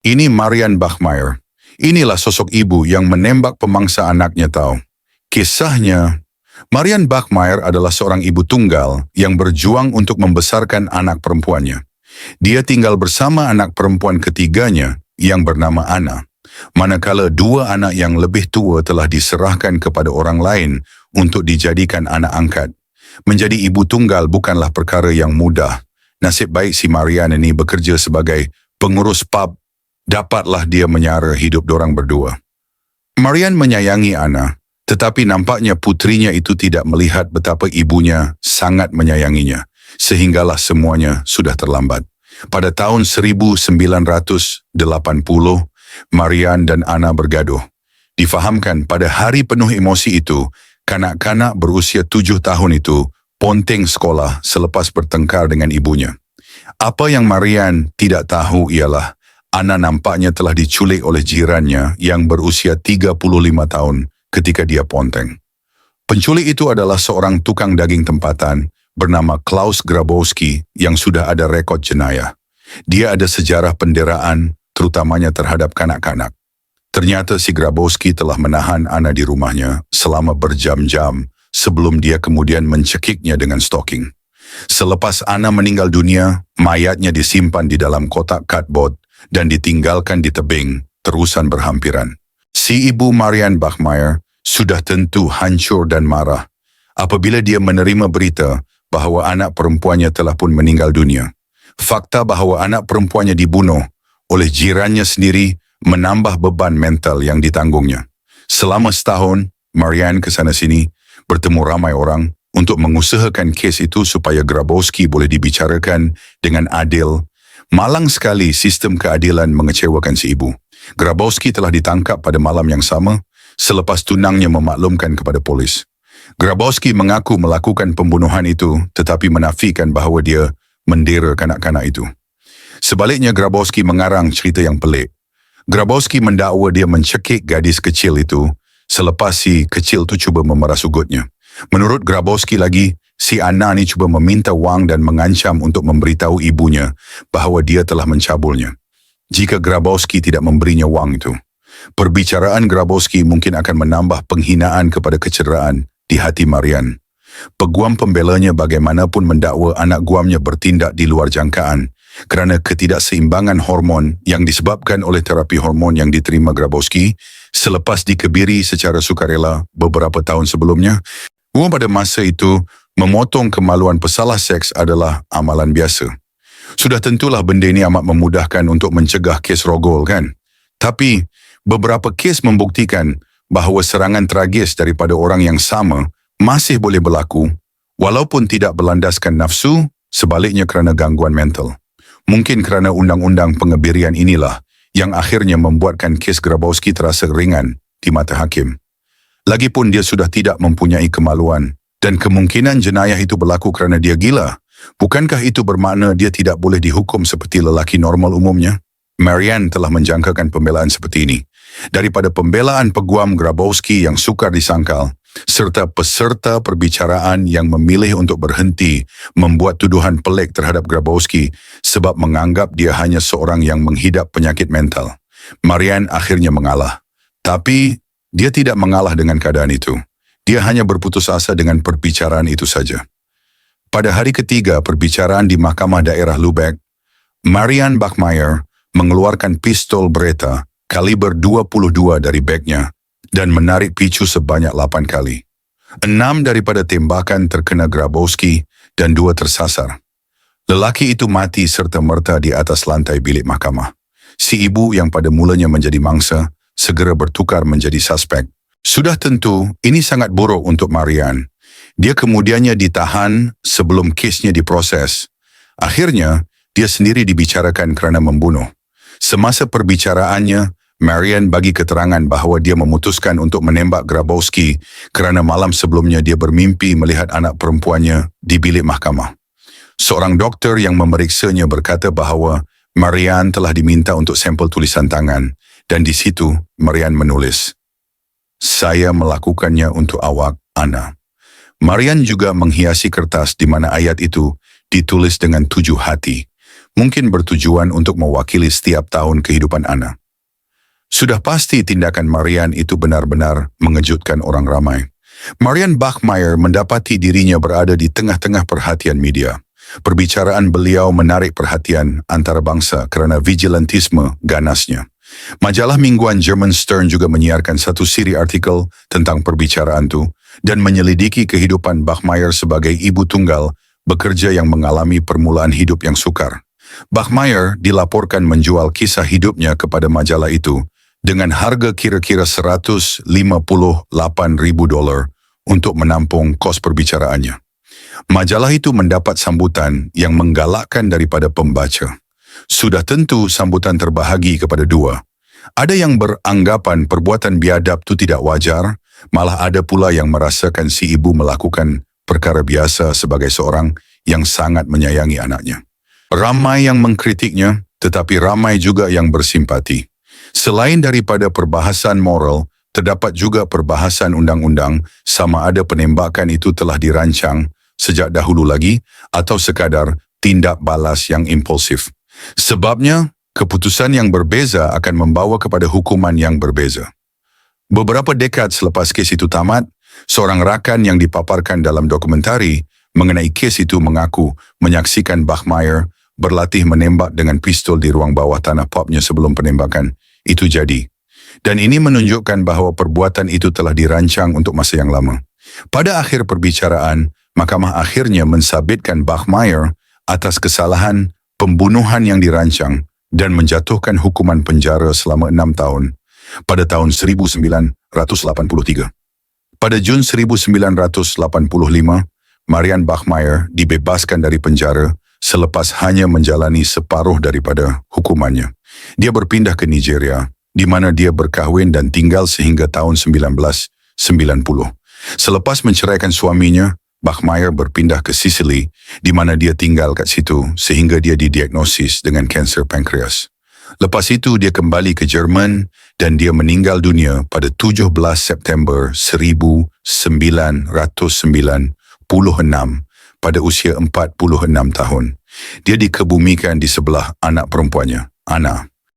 Ini Marian Bachmeier. Inilah sosok ibu yang menembak pemangsa anaknya tahu. Kisahnya, Marian Bachmeier adalah seorang ibu tunggal yang berjuang untuk membesarkan anak perempuannya. Dia tinggal bersama anak perempuan ketiganya yang bernama Anna. Manakala dua anak yang lebih tua telah diserahkan kepada orang lain untuk dijadikan anak angkat. Menjadi ibu tunggal bukanlah perkara yang mudah. Nasib baik si Marian ini bekerja sebagai pengurus pub. Dapatlah dia menyara hidup dorang berdua. Marian menyayangi Anna, tetapi nampaknya putrinya itu tidak melihat betapa ibunya sangat menyayanginya, sehinggalah semuanya sudah terlambat. Pada tahun 1980, Marian dan Anna bergaduh. Difahamkan pada hari penuh emosi itu, kanak-kanak berusia 7 tahun itu ponteng sekolah selepas bertengkar dengan ibunya. Apa yang Marian tidak tahu ialah Anna nampaknya telah diculik oleh jirannya yang berusia 35 tahun ketika dia ponteng. Penculik itu adalah seorang tukang daging tempatan bernama Klaus Grabowski yang sudah ada rekod jenayah. Dia ada sejarah penderaan, terutamanya terhadap kanak-kanak. Ternyata si Grabowski telah menahan Anna di rumahnya selama berjam-jam sebelum dia kemudian mencekiknya dengan stoking. Selepas Anna meninggal dunia, mayatnya disimpan di dalam kotak cardboard dan ditinggalkan di tebing, terusan berhampiran. Si ibu Marian Bachmeier sudah tentu hancur dan marah apabila dia menerima berita bahawa anak perempuannya telah pun meninggal dunia. Fakta bahawa anak perempuannya dibunuh oleh jirannya sendiri menambah beban mental yang ditanggungnya. Selama setahun, Marian ke sana-sini bertemu ramai orang untuk mengusahakan kes itu supaya Grabowski boleh dibicarakan dengan adil. Malang sekali sistem keadilan mengecewakan si ibu. Grabowski telah ditangkap pada malam yang sama selepas tunangnya memaklumkan kepada polis. Grabowski mengaku melakukan pembunuhan itu tetapi menafikan bahawa dia mendera kanak-kanak itu. Sebaliknya Grabowski mengarang cerita yang pelik. Grabowski mendakwa dia mencekik gadis kecil itu selepas si kecil itu cuba memerah sugutnya. Menurut Grabowski lagi, si Anna ni cuba meminta wang dan mengancam untuk memberitahu ibunya bahawa dia telah mencabulnya. Jika Grabowski tidak memberinya wang itu, perbicaraan Grabowski mungkin akan menambah penghinaan kepada kecederaan di hati Marian. Peguam pembelanya bagaimanapun mendakwa anak guamnya bertindak di luar jangkaan kerana ketidakseimbangan hormon yang disebabkan oleh terapi hormon yang diterima Grabowski selepas dikebiri secara sukarela beberapa tahun sebelumnya. Pada masa itu, memotong kemaluan pesalah seks adalah amalan biasa. Sudah tentulah benda ini amat memudahkan untuk mencegah kes rogol, kan? Tapi, beberapa kes membuktikan bahawa serangan tragis daripada orang yang sama masih boleh berlaku, walaupun tidak berlandaskan nafsu, sebaliknya kerana gangguan mental. Mungkin kerana undang-undang pengebirian inilah yang akhirnya membuatkan kes Grabowski terasa ringan di mata hakim. Lagipun dia sudah tidak mempunyai kemaluan dan kemungkinan jenayah itu berlaku kerana dia gila. Bukankah itu bermakna dia tidak boleh dihukum seperti lelaki normal umumnya? Marian telah menjangkakan pembelaan seperti ini. Daripada pembelaan peguam Grabowski yang sukar disangkal, serta peserta perbicaraan yang memilih untuk berhenti membuat tuduhan pelik terhadap Grabowski sebab menganggap dia hanya seorang yang menghidap penyakit mental, Marian akhirnya mengalah. Tapi dia tidak mengalah dengan keadaan itu. Dia hanya berputus asa dengan perbicaraan itu saja. Pada hari ketiga perbicaraan di Mahkamah Daerah Lübeck, Marian Bachmeier mengeluarkan pistol Beretta kaliber 22 dari bagnya dan menarik picu sebanyak 8 kali. 6 daripada tembakan terkena Grabowski dan 2 tersasar. Lelaki itu mati serta-merta di atas lantai bilik mahkamah. Si ibu yang pada mulanya menjadi mangsa segera bertukar menjadi suspek. Sudah tentu, ini sangat buruk untuk Marian. Dia kemudiannya ditahan sebelum kesnya diproses. Akhirnya, dia sendiri dibicarakan kerana membunuh. Semasa perbicaraannya, Marian bagi keterangan bahawa dia memutuskan untuk menembak Grabowski kerana malam sebelumnya dia bermimpi melihat anak perempuannya di bilik mahkamah. Seorang doktor yang memeriksanya berkata bahawa Marian telah diminta untuk sampel tulisan tangan dan di situ Marian menulis, "Saya melakukannya untuk awak, Anna." Marian juga menghiasi kertas di mana ayat itu ditulis dengan 7 hati. mungkin bertujuan untuk mewakili setiap tahun kehidupan Ana. Sudah pasti tindakan Marian itu benar-benar mengejutkan orang ramai. Marian Bachmeier mendapati dirinya berada di tengah-tengah perhatian media. Perbicaraan beliau menarik perhatian antarabangsa kerana vigilantisme ganasnya. Majalah mingguan German Stern juga menyiarkan satu siri artikel tentang perbicaraan itu dan menyelidiki kehidupan Bachmeier sebagai ibu tunggal bekerja yang mengalami permulaan hidup yang sukar. Bachmeier dilaporkan menjual kisah hidupnya kepada majalah itu dengan harga kira-kira $158,000 untuk menampung kos perbicaraannya. Majalah itu mendapat sambutan yang menggalakkan daripada pembaca. Sudah tentu sambutan terbahagi kepada dua. Ada yang beranggapan perbuatan biadab itu tidak wajar, malah ada pula yang merasakan si ibu melakukan perkara biasa sebagai seorang yang sangat menyayangi anaknya. Ramai yang mengkritiknya, tetapi ramai juga yang bersimpati. Selain daripada perbahasan moral, terdapat juga perbahasan undang-undang sama ada penembakan itu telah dirancang sejak dahulu lagi atau sekadar tindak balas yang impulsif. Sebabnya, keputusan yang berbeza akan membawa kepada hukuman yang berbeza. Beberapa dekad selepas kes itu tamat, seorang rakan yang dipaparkan dalam dokumentari mengenai kes itu mengaku menyaksikan Bachmeier berlatih menembak dengan pistol di ruang bawah tanah pubnya sebelum penembakan itu jadi. Dan ini menunjukkan bahawa perbuatan itu telah dirancang untuk masa yang lama. Pada akhir perbicaraan, mahkamah akhirnya mensabitkan Bachmeier atas kesalahan pembunuhan yang dirancang dan menjatuhkan hukuman penjara selama 6 tahun pada tahun 1983. Pada Jun 1985, Marian Bachmeier dibebaskan dari penjara selepas hanya menjalani separuh daripada hukumannya. Dia berpindah ke Nigeria, di mana dia berkahwin dan tinggal sehingga tahun 1990. Selepas menceraikan suaminya, Bachmeier berpindah ke Sicily, di mana dia tinggal kat situ sehingga dia didiagnosis dengan kanser pankreas. Lepas itu dia kembali ke Jerman dan dia meninggal dunia pada 17 September 1996 pada usia 46 tahun. Dia dikebumikan di sebelah anak perempuannya, Ana.